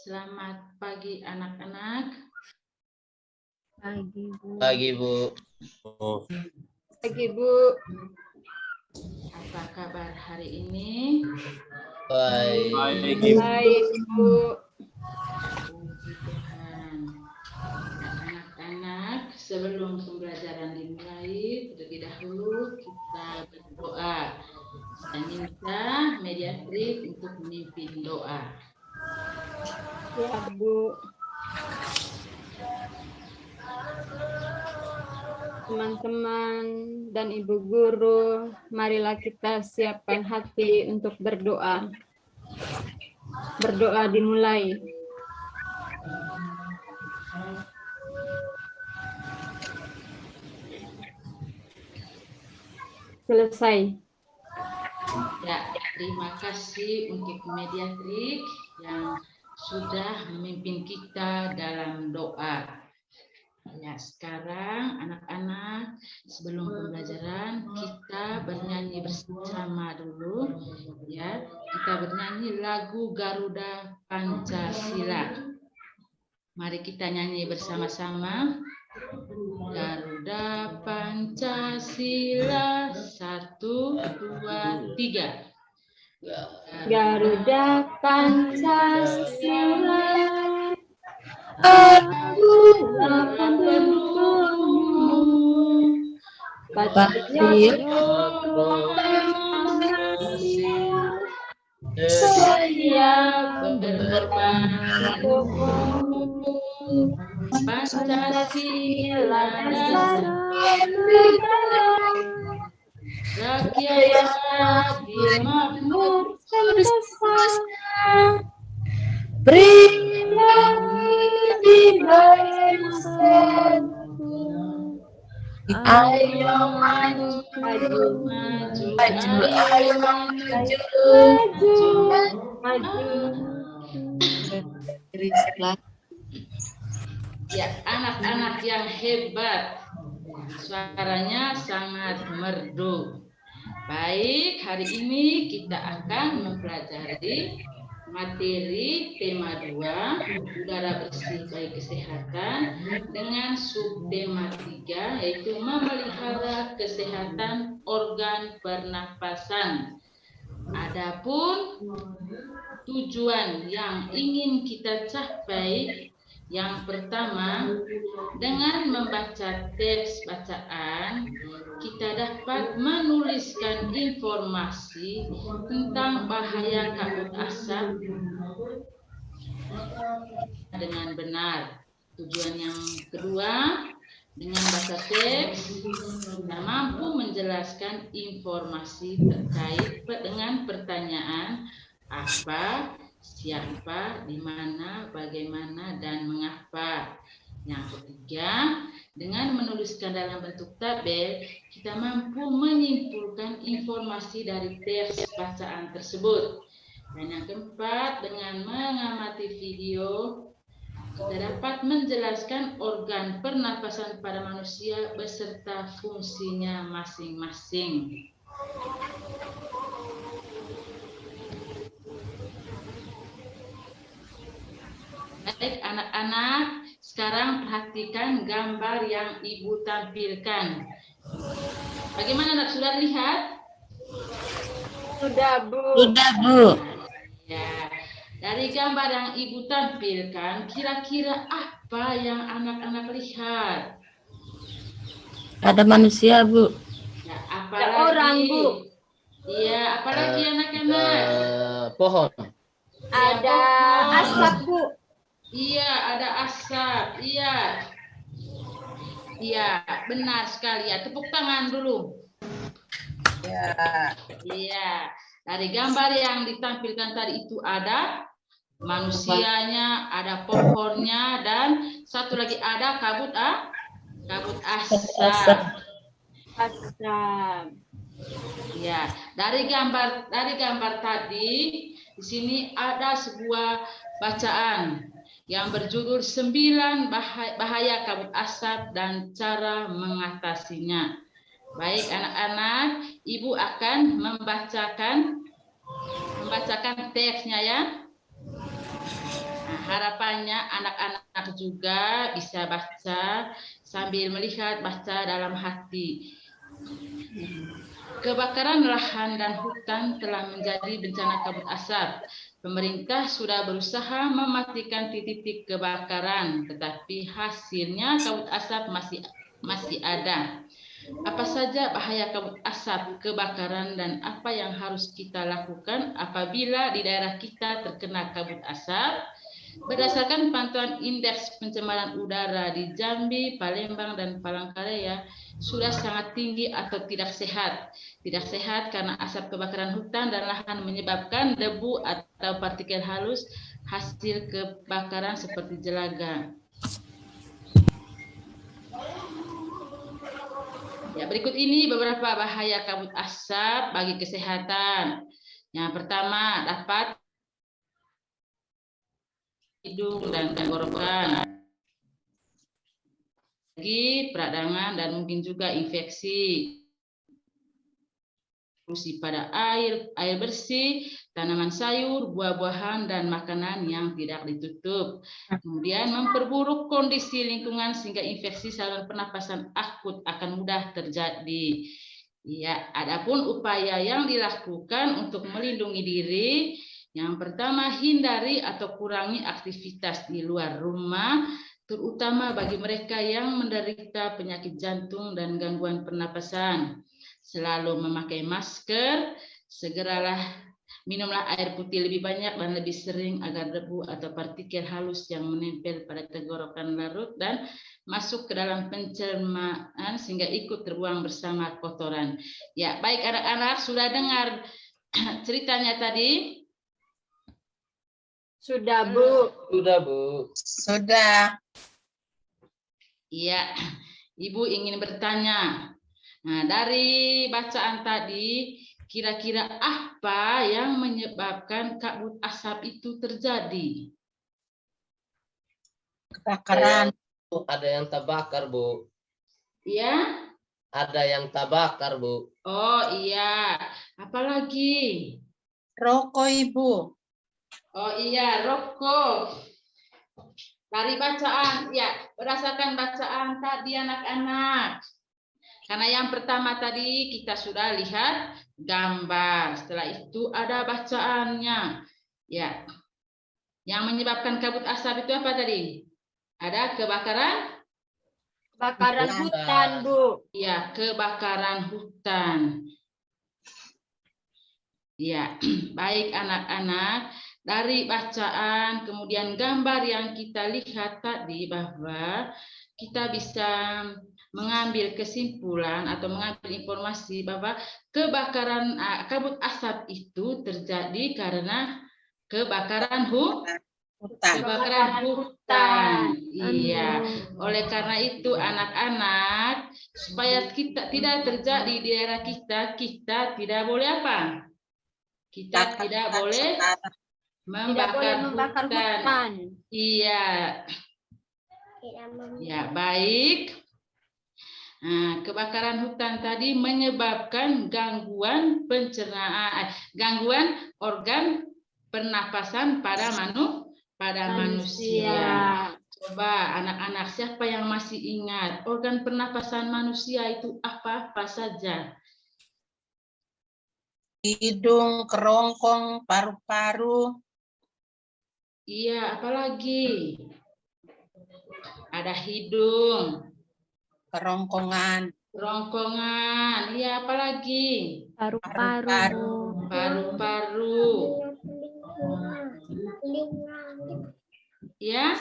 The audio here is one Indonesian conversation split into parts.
Selamat pagi anak-anak. Pagi, Bu. Pagi, Bu. Pagi, Bu. Apa kabar hari ini? Baik. Baik, Bu. Puji Tuhan. Anak-anak, sebelum pembelajaran dimulai, terlebih dahulu kita berdoa. Saya minta mediatrix untuk memimpin doa. Ya, Bu. Teman-teman dan Ibu Guru, marilah kita siapkan hati untuk berdoa. Berdoa dimulai. Selesai. Ya, terima kasih untuk mediatrix yang sudah memimpin kita dalam doa. Ya, sekarang anak-anak sebelum pembelajaran kita bernyanyi bersama dulu. Ya, kita bernyanyi lagu Garuda Pancasila. Mari kita nyanyi bersama-sama. Garuda Pancasila 1, 2, 3. Garuda Pancasila, akulah pendukungmu, patriot siap berkorban Pancasila dasar rakyat dimakmurkan ayo maju, Ya, anak-anak yang hebat, suaranya sangat merdu. Baik, hari ini kita akan mempelajari materi tema 2, udara bersih bagi kesehatan, dengan subtema 3, yaitu memelihara kesehatan organ pernapasan. Adapun tujuan yang ingin kita capai, yang pertama, dengan membaca teks bacaan, kita dapat menuliskan informasi tentang bahaya kabut asap dengan benar. Tujuan yang kedua, dengan baca teks, kita mampu menjelaskan informasi terkait dengan pertanyaan apa, siapa, di mana, bagaimana, dan mengapa. Yang ketiga, dengan menuliskan dalam bentuk tabel, kita mampu menyimpulkan informasi dari teks bacaan tersebut. Dan yang keempat, dengan mengamati video, kita dapat menjelaskan organ pernapasan pada manusia beserta fungsinya masing-masing. Baik anak-anak, sekarang perhatikan gambar yang Ibu tampilkan. Bagaimana anak, sudah lihat? Sudah, Bu. Sudah, Bu. Ya, dari gambar yang Ibu tampilkan, kira-kira apa yang anak-anak lihat? Ada manusia, Bu. Ya, Ada apalagi? orang, Bu. Iya, apalagi anak-anak? Pohon. Ada asap, Bu. Iya, ada asap. Iya. Iya, benar sekali ya. Tepuk tangan dulu. Ya. Iya. Dari gambar yang ditampilkan tadi itu ada manusianya, ada pohonnya, dan satu lagi ada kabut asap. Asap. Ya, dari gambar tadi di sini ada sebuah bacaan yang berjudul 9 bahaya kabut asap dan cara mengatasinya. Baik anak-anak, Ibu akan membacakan teksnya ya. Nah, makanya anak-anak juga bisa baca sambil melihat, baca dalam hati. Kebakaran lahan dan hutan telah menjadi bencana kabut asap. Pemerintah sudah berusaha mematikan titik-titik kebakaran, tetapi hasilnya kabut asap masih ada. Apa saja bahaya kabut asap kebakaran dan apa yang harus kita lakukan apabila di daerah kita terkena kabut asap? Berdasarkan pantauan indeks pencemaran udara di Jambi, Palembang, dan Palangkaraya sudah sangat tinggi atau tidak sehat. Tidak sehat karena asap kebakaran hutan dan lahan menyebabkan debu atau partikel halus hasil kebakaran seperti jelaga. Ya, berikut ini beberapa bahaya kabut asap bagi kesehatan. Yang pertama, dapat hidung dan tenggorokan, lagi peradangan dan mungkin juga infeksi. Polusi pada air bersih, tanaman sayur, buah-buahan, dan makanan yang tidak ditutup. Kemudian memperburuk kondisi lingkungan sehingga infeksi saluran pernapasan akut akan mudah terjadi. Ya, adapun upaya yang dilakukan untuk melindungi diri, yang pertama, hindari atau kurangi aktivitas di luar rumah, terutama bagi mereka yang menderita penyakit jantung dan gangguan pernapasan. Selalu memakai masker, minumlah air putih lebih banyak dan lebih sering agar debu atau partikel halus yang menempel pada tenggorokan larut dan masuk ke dalam pencernaan sehingga ikut terbuang bersama kotoran. Ya, baik anak-anak, sudah dengar ceritanya tadi? Sudah, Bu. Sudah, Bu. Sudah. Iya, Ibu ingin bertanya. Nah, dari bacaan tadi, kira-kira apa yang menyebabkan kabut asap itu terjadi? Kebakaran. Ada yang terbakar, Bu. Iya? Ada yang terbakar, Bu. Oh iya, apalagi? Rokok, Ibu. Oh iya, rokok. Dari bacaan, ya, berdasarkan bacaan tadi anak-anak. Karena yang pertama tadi kita sudah lihat gambar, setelah itu ada bacaannya. Ya. Yang menyebabkan kabut asap itu apa tadi? Ada kebakaran? Kebakaran hutan, Bu. Ya, kebakaran hutan. Ya, baik anak-anak. Dari bacaan, kemudian gambar yang kita lihat tadi bahwa kita bisa mengambil kesimpulan atau mengambil informasi bahwa kebakaran kabut asap itu terjadi karena kebakaran hutan. Kebakaran hutan. Iya. Oleh karena itu anak-anak, supaya kita tidak terjadi di daerah kita, kita tidak boleh apa? Kita tidak boleh membakar hutan. Iya. Ya, baik. Nah, kebakaran hutan tadi menyebabkan gangguan pencernaan, gangguan organ pernapasan pada manusia. Coba anak-anak, siapa yang masih ingat organ pernapasan manusia itu apa saja? Hidung, kerongkong, paru-paru. Iya, apalagi? Ada hidung, Kerongkongan. kerongkongan, iya apalagi? Paru-paru. Paru-paru. Ya?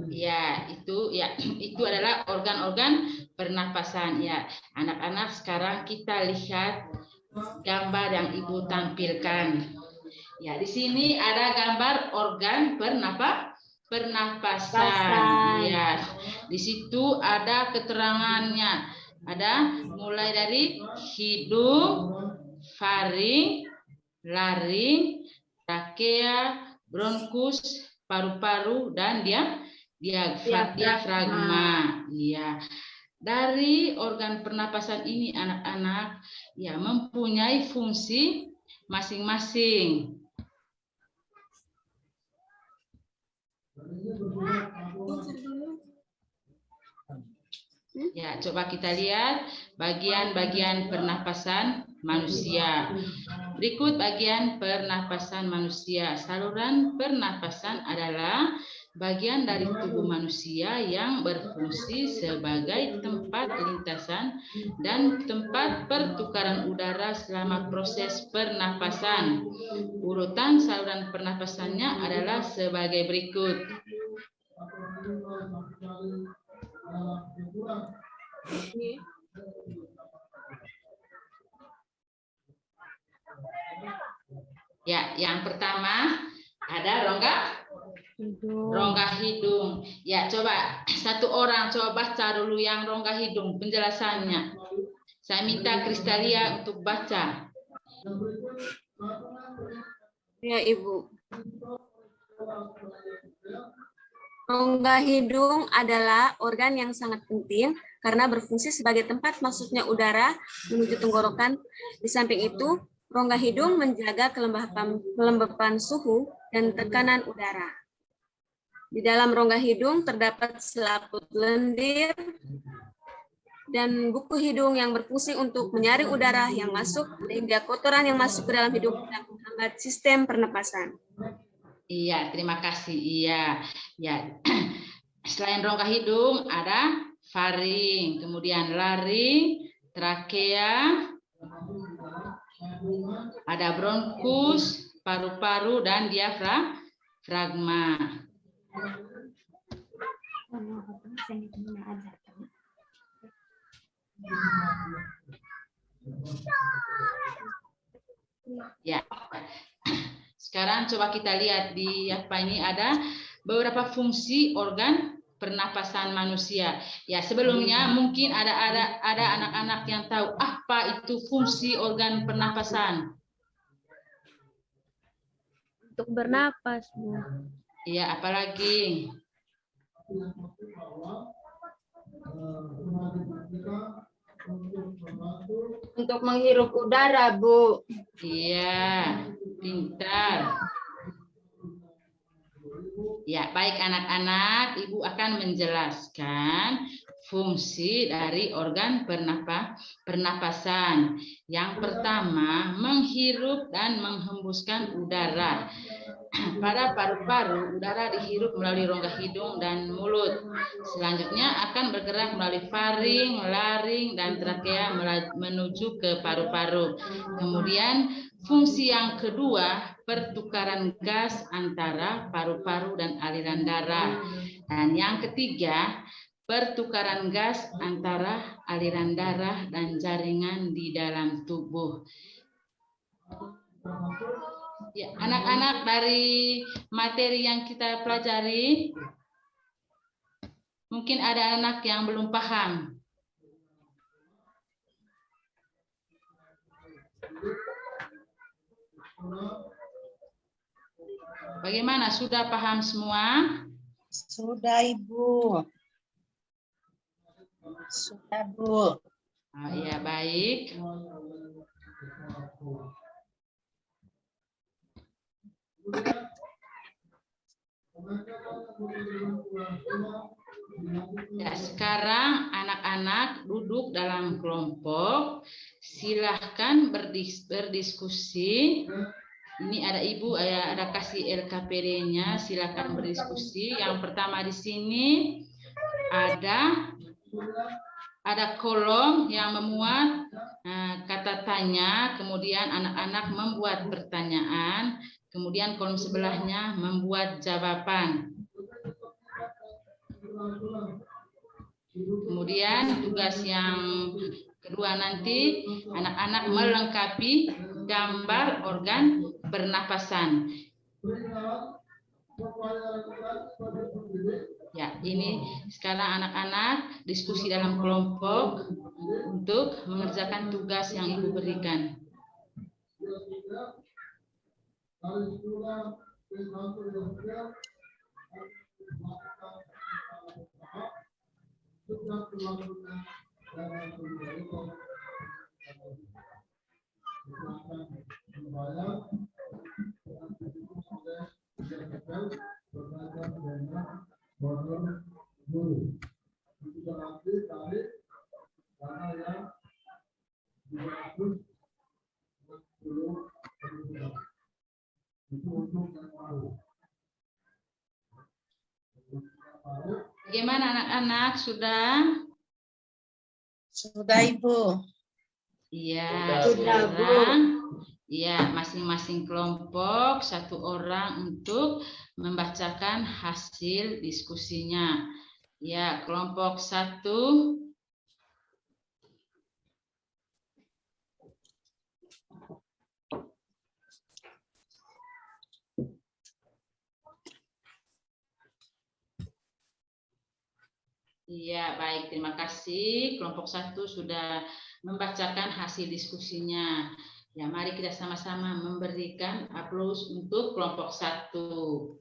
Ya, itu adalah organ-organ pernapasan ya. Anak-anak, sekarang kita lihat gambar yang Ibu tampilkan. Ya, di sini ada gambar organ pernapasan. Ya, di situ ada keterangannya. Ada mulai dari hidung, faring, laring, trakea, bronkus, paru-paru, dan diafragma. Ya. Dari organ pernapasan ini anak-anak ya mempunyai fungsi masing-masing. Ya, coba kita lihat bagian-bagian pernapasan manusia. Berikut bagian pernapasan manusia. Saluran pernapasan adalah bagian dari tubuh manusia yang berfungsi sebagai tempat lintasan dan tempat pertukaran udara selama proses pernapasan. Urutan saluran pernapasannya adalah sebagai berikut. Ya, yang pertama ada rongga hidung. Ya, coba satu orang coba baca dulu yang rongga hidung penjelasannya. Saya minta Kristalia untuk baca. Ya, Ibu. Rongga hidung adalah organ yang sangat penting karena berfungsi sebagai tempat masuknya udara menuju tenggorokan. Di samping itu, rongga hidung menjaga kelembapan suhu dan tekanan udara. Di dalam rongga hidung terdapat selaput lendir dan buku hidung yang berfungsi untuk menyaring udara yang masuk sehingga kotoran yang masuk ke dalam hidung tidak menghambat sistem pernapasan. Iya, terima kasih. Iya, ya. Selain rongga hidung ada faring, kemudian laring, trakea, ada bronkus, paru-paru dan diafragma. Ya. Sekarang coba kita lihat di apa ini ada beberapa fungsi organ pernapasan manusia. Ya, sebelumnya mungkin ada anak-anak yang tahu apa itu fungsi organ pernapasan. Untuk bernapas, Bu. Iya, apalagi? Untuk menghirup udara, Bu. Iya, pintar. Ya, baik anak-anak, Ibu akan menjelaskan fungsi dari organ pernapasan. Yang pertama, menghirup dan menghembuskan udara. Pada paru-paru, udara dihirup melalui rongga hidung dan mulut. Selanjutnya akan bergerak melalui faring, laring, dan trakea menuju ke paru-paru. Kemudian fungsi yang kedua, pertukaran gas antara paru-paru dan aliran darah. Dan yang ketiga, pertukaran gas antara aliran darah dan jaringan di dalam tubuh. Ya, anak-anak, dari materi yang kita pelajari, mungkin ada anak yang belum paham. Bagaimana? Sudah paham semua? Sudah, Ibu. Sudah, Bu. Oh, iya, baik. Ya, sekarang anak-anak duduk dalam kelompok. Silahkan berdiskusi. Ini ada Ibu, ada kasih LKPD-nya. Silahkan berdiskusi. Yang pertama di sini ada kolom yang memuat kata tanya, kemudian anak-anak membuat pertanyaan, kemudian kolom sebelahnya membuat jawaban. Kemudian tugas yang kedua nanti anak-anak melengkapi gambar organ pernapasan. Ya, ini sekarang anak-anak diskusi dalam kelompok untuk mengerjakan tugas yang Ibu berikan. Bagaimana anak-anak, sudah? Sudah Ibu. Iya, Sudah, Bu. sekarang ya masing-masing kelompok satu orang untuk membacakan hasil diskusinya. Ya, kelompok 1. Iya, baik. Terima kasih. Kelompok 1 sudah membacakan hasil diskusinya. Ya, mari kita sama-sama memberikan aplaus untuk kelompok 1.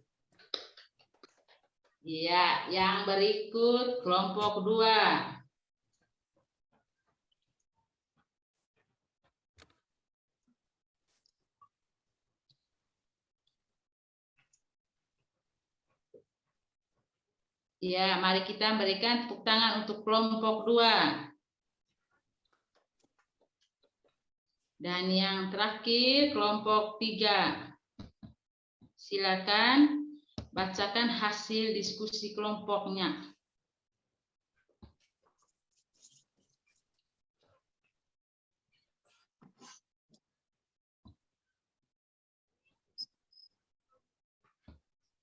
Iya, yang berikut kelompok 2. Ya, mari kita berikan tepuk tangan untuk kelompok 2. Dan yang terakhir kelompok 3. Silakan bacakan hasil diskusi kelompoknya.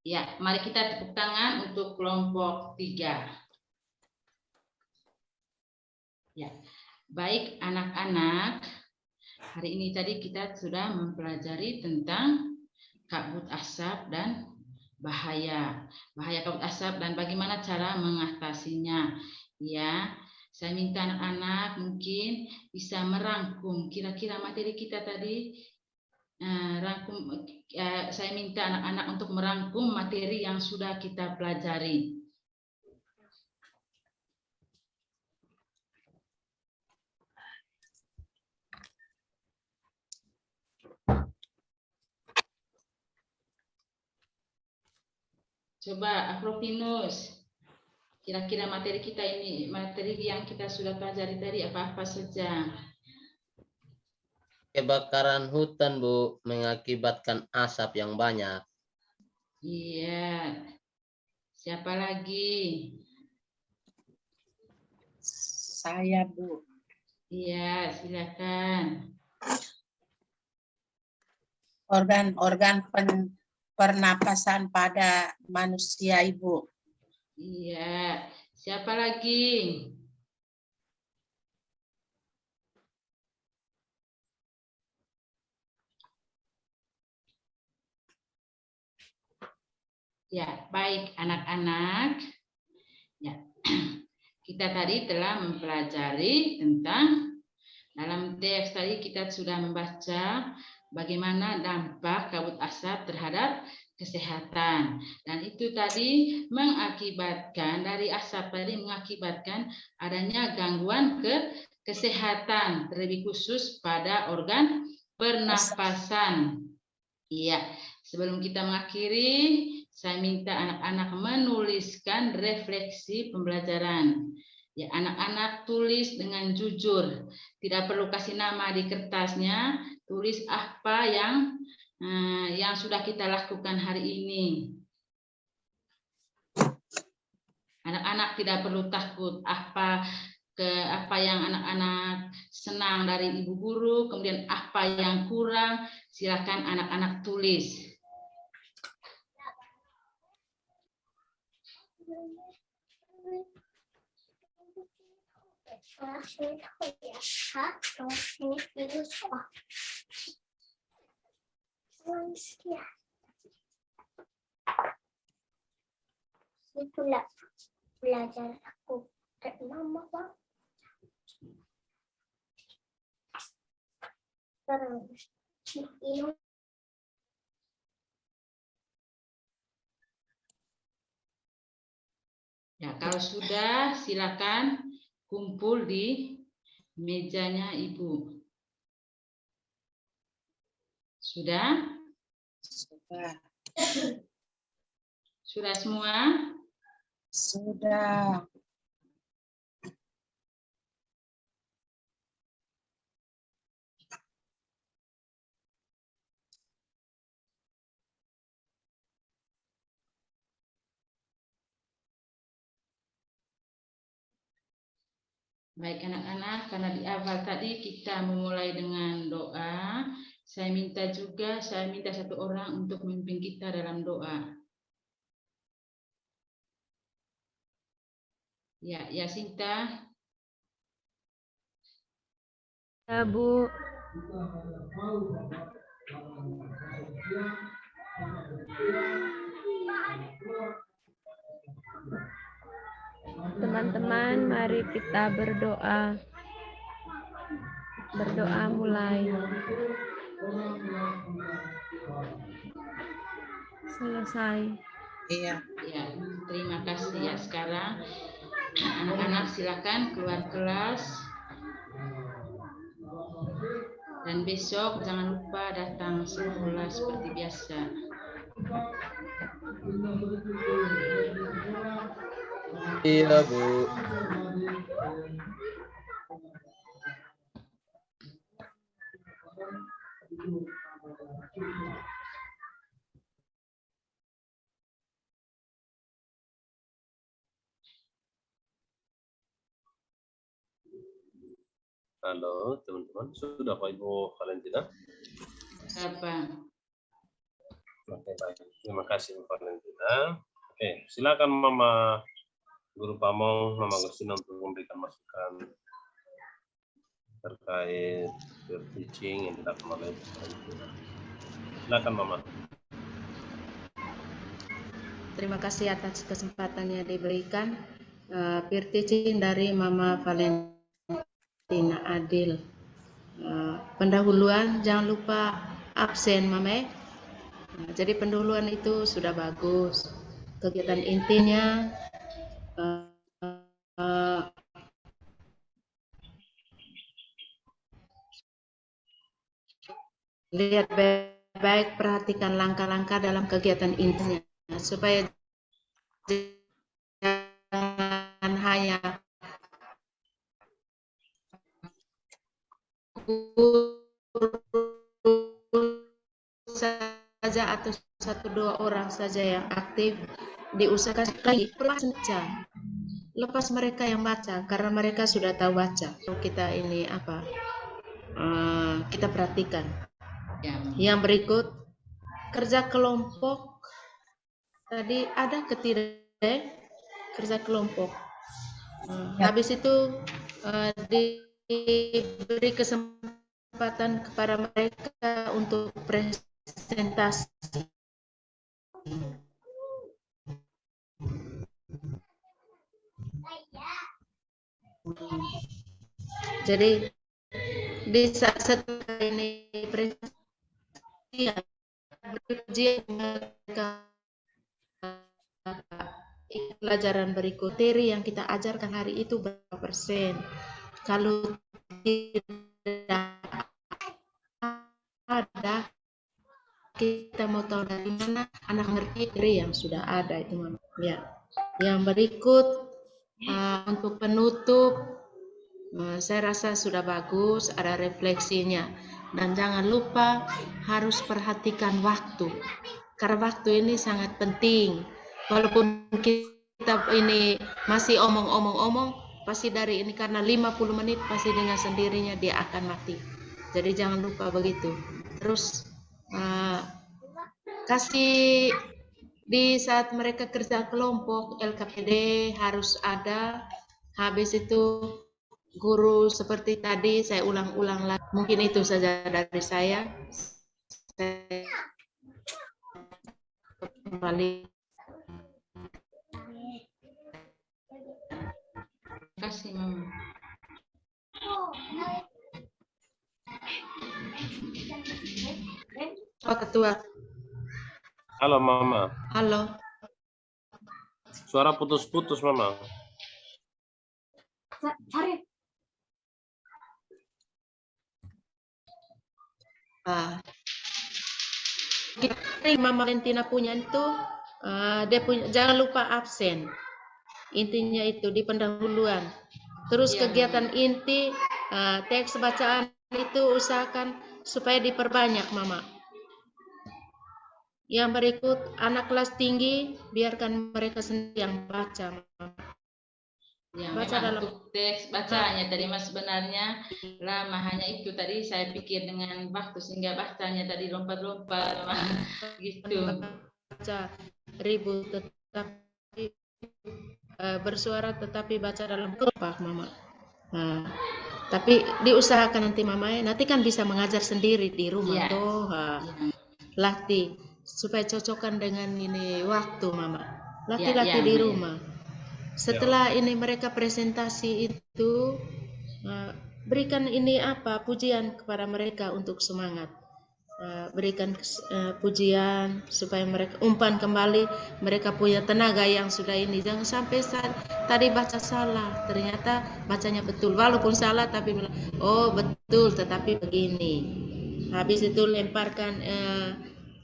Ya, mari kita tepuk tangan untuk kelompok 3. Ya, baik anak-anak. Hari ini tadi kita sudah mempelajari tentang kabut asap dan bahaya kabut asap dan bagaimana cara mengatasinya. Ya, saya minta anak-anak mungkin bisa merangkum kira-kira materi kita tadi. Saya minta anak-anak untuk merangkum materi yang sudah kita pelajari. Coba Afrofinus, kira-kira materi kita ini, materi yang kita sudah pelajari tadi apa-apa saja? Kebakaran hutan, Bu, mengakibatkan asap yang banyak. Iya. Siapa lagi? Saya Bu. Iya, silakan. Organ-organ pernapasan pada manusia Ibu. Iya. Siapa lagi? Ya, baik anak-anak. Ya, kita tadi telah mempelajari tentang dalam teks tadi kita sudah membaca bagaimana dampak kabut asap terhadap kesehatan. Dan itu tadi mengakibatkan dari asap tadi mengakibatkan adanya gangguan kesehatan terlebih khusus pada organ pernapasan. Iya, sebelum kita mengakhiri, saya minta anak-anak menuliskan refleksi pembelajaran. Ya, anak-anak tulis dengan jujur. Tidak perlu kasih nama di kertasnya, tulis apa yang sudah kita lakukan hari ini. Anak-anak tidak perlu takut apa yang anak-anak senang dari ibu guru, kemudian apa yang kurang, silakan anak-anak tulis. Itulah belajar aku dari mama Bang. Terus ini Ya, kalau sudah silakan kumpul di mejanya Ibu. Sudah? Sudah. Sudah semua? Sudah. Baik anak-anak, karena di awal tadi kita memulai dengan doa, saya minta satu orang untuk memimpin kita dalam doa. Ya, Yasinta. Ya, Bu. Teman-teman, mari kita berdoa. Berdoa mulai. Selesai. Iya. Ya, terima kasih ya. Sekarang anak-anak silakan keluar kelas. Dan besok jangan lupa datang sekolah seperti biasa. Iya, Bu. Halo teman-teman, sudah Pak Ibu Valentina? Apa? Oke, baik. Terima kasih Bu Valentina. Oke, silakan Mama Guru Pamong, Mama Agustina untuk memberikan masukan terkait peer teaching yang dilakukan oleh Bu Valentina. Silakan Mama. Terima kasih atas kesempatan yang diberikan. Peer teaching dari Mama Valentina Adil. Pendahuluan jangan lupa absen Mame. Jadi pendahuluan itu sudah bagus. Kegiatan intinya lihat baik-baik, perhatikan langkah-langkah dalam kegiatan intinya supaya jangan hanya saja atau 1-2 orang saja yang aktif. Diusahakan lagi lepas mereka yang baca karena mereka sudah tahu baca. Kita ini apa? Kita perhatikan. Yang berikut kerja kelompok. Tadi ada ketidak kerja kelompok. Habis itu diberi kesempatan kepada mereka untuk presentasi. Jadi di saat setelah ini presentasi berujian mereka pelajaran berikut materi yang kita ajarkan hari itu berapa persen. Kalau tidak ada, kita mau tahu dari mana anak ngerti materi yang sudah ada itu Mama. Ya. Yang berikut untuk penutup saya rasa sudah bagus, ada refleksinya. Dan jangan lupa harus perhatikan waktu. Karena waktu ini sangat penting. Walaupun kita ini masih omong-omong, pasti dari ini karena 50 menit pasti dengan sendirinya dia akan mati. Jadi jangan lupa begitu. Terus kasih di saat mereka kerja kelompok LKPD harus ada. Habis itu guru seperti tadi saya ulang-ulang lagi. Mungkin itu saja dari saya. Kembali. Terima kasih Mama. Pak Ketua. Halo Mama. Halo. Suara putus-putus Mama. Mama Valentina punya itu dia punya, jangan lupa absen. Intinya itu di pendahuluan. Terus kegiatan inti teks bacaan itu usahakan supaya diperbanyak Mama. Yang berikut anak kelas tinggi biarkan mereka sendiri yang baca Mama. Ya, Baca memang dalam- untuk teks bacanya tadi Mas sebenarnya lama, hanya itu tadi saya pikir dengan waktu sehingga bacanya tadi lompat-lompat gitu. Baca ribut tetapi bersuara tetapi baca dalam kompak Mama. Nah, tapi diusahakan nanti Mama nanti kan bisa mengajar sendiri di rumah Iya. tuh. Ya, Latih supaya cocokkan dengan ini waktu Mama. Ya, Latih-latih ya, di Mama, ya. rumah. Setelah ini mereka presentasi itu berikan ini pujian kepada mereka untuk semangat. Berikan pujian supaya mereka umpan kembali, mereka punya tenaga yang sudah ini. Jangan sampai tadi baca salah, ternyata bacanya betul, walaupun salah tapi bilang oh betul tetapi begini. Habis itu lemparkan,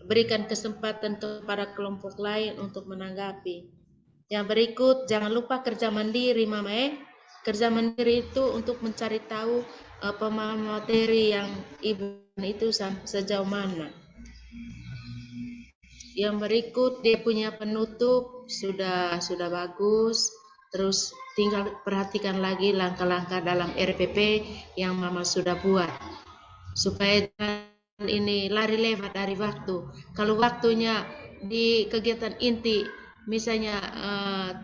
berikan kesempatan kepada kelompok lain untuk menanggapi. Yang berikut jangan lupa kerja mandiri Mama. Kerja mandiri itu untuk mencari tahu pemahaman materi yang Ibu itu sejauh mana. Yang berikut dia punya penutup sudah bagus. Terus tinggal perhatikan lagi langkah-langkah dalam RPP yang Mama sudah buat supaya ini lari lewat dari waktu. Kalau waktunya di kegiatan inti misalnya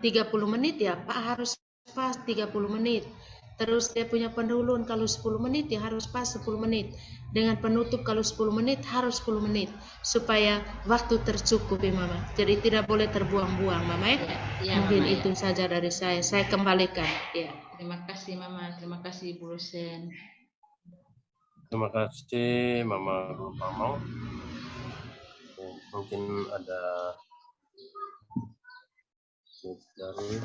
30 menit ya Pak harus pas 30 menit. Terus dia punya pendahuluan kalau 10 menit ya harus pas 10 menit. Dengan penutup kalau 10 menit harus 10 menit. Supaya waktu tercukupi Mama. Jadi tidak boleh terbuang-buang Mama ya. Ya, Mungkin Mama, itu saja dari saya. Saya kembalikan. Ya. Terima kasih Mama, terima kasih Bu dosen. Terima kasih Mama Guru Pamong. Mungkin ada dari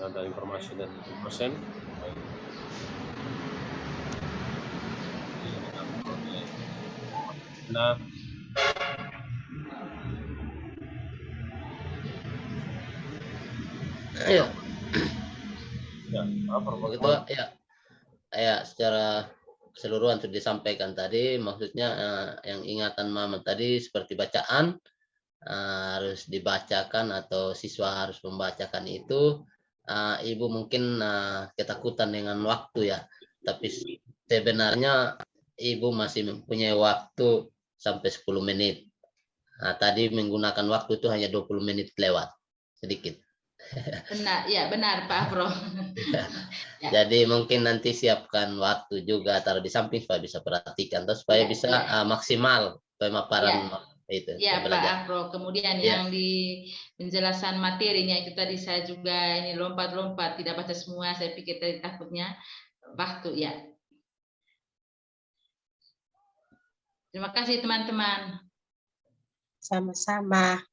ada informasi dari dosen. Nah, Ya, ya, apa begitu ya secara keseluruhan sudah disampaikan tadi, maksudnya yang ingatan Mama tadi seperti bacaan harus dibacakan atau siswa harus membacakan itu. Ibu mungkin ketakutan dengan waktu ya, tapi sebenarnya Ibu masih mempunyai waktu sampai 10 menit. Tadi menggunakan waktu itu hanya 20 menit lewat sedikit. Benar, ya benar Pak Afro. Ya. Jadi mungkin nanti siapkan waktu juga taruh di samping supaya bisa perhatikan, terus supaya bisa maksimal pemaparan itu. Ya Pak Afro. Kemudian Ya. yang di penjelasan materinya itu tadi saya juga ini lompat-lompat tidak baca semua. Saya pikir tadi takutnya waktu ya. Terima kasih teman-teman. Sama-sama.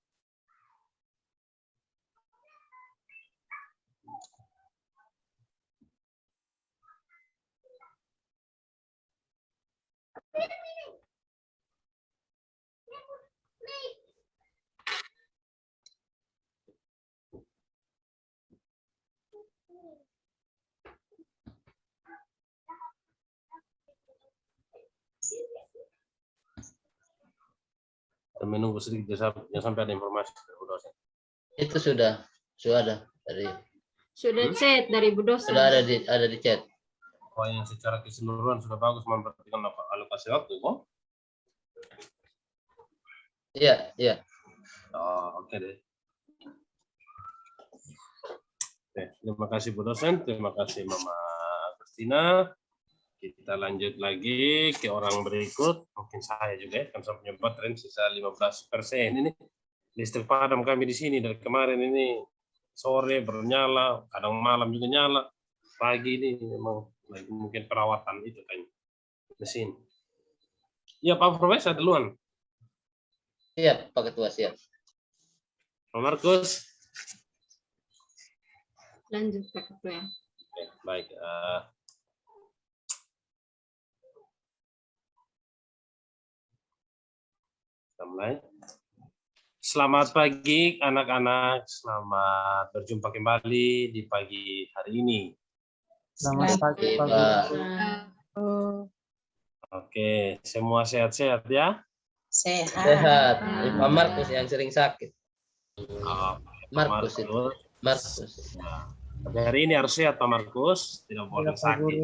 menunggu sedikit jangan sampai ada informasi dari Bu dosen. Itu sudah ada dari Sudah chat dari Bu dosen. sudah ada di chat. Oh, yang secara keseluruhan sudah bagus memperhatikan alokasi waktu kok. Iya. Oh, oke deh. Oke, terima kasih Bu dosen, terima kasih Mama Agustina. Kita lanjut lagi ke orang berikut. Mungkin saya juga ya, kan saya punya baterai sisa 15%. Ini listrik padam kami di sini dari kemarin ini sore bernyala, kadang malam juga nyala. Pagi ini memang mungkin perawatan itu kan mesin. Ya Pak Profesor duluan. Siap Pak Ketua, siap. Pak Markus. Lanjut Pak Ketua. Oke, baik. Kita mulai. Selamat pagi anak-anak, selamat berjumpa kembali di pagi hari ini. Selamat pagi Pak. Oke, semua sehat-sehat ya. Sehat. Sehat. Ini Pak Markus yang sering sakit. Markus itu. Markus. Markus. Tapi hari ini harus sehat Pak Markus, tidak boleh sakit.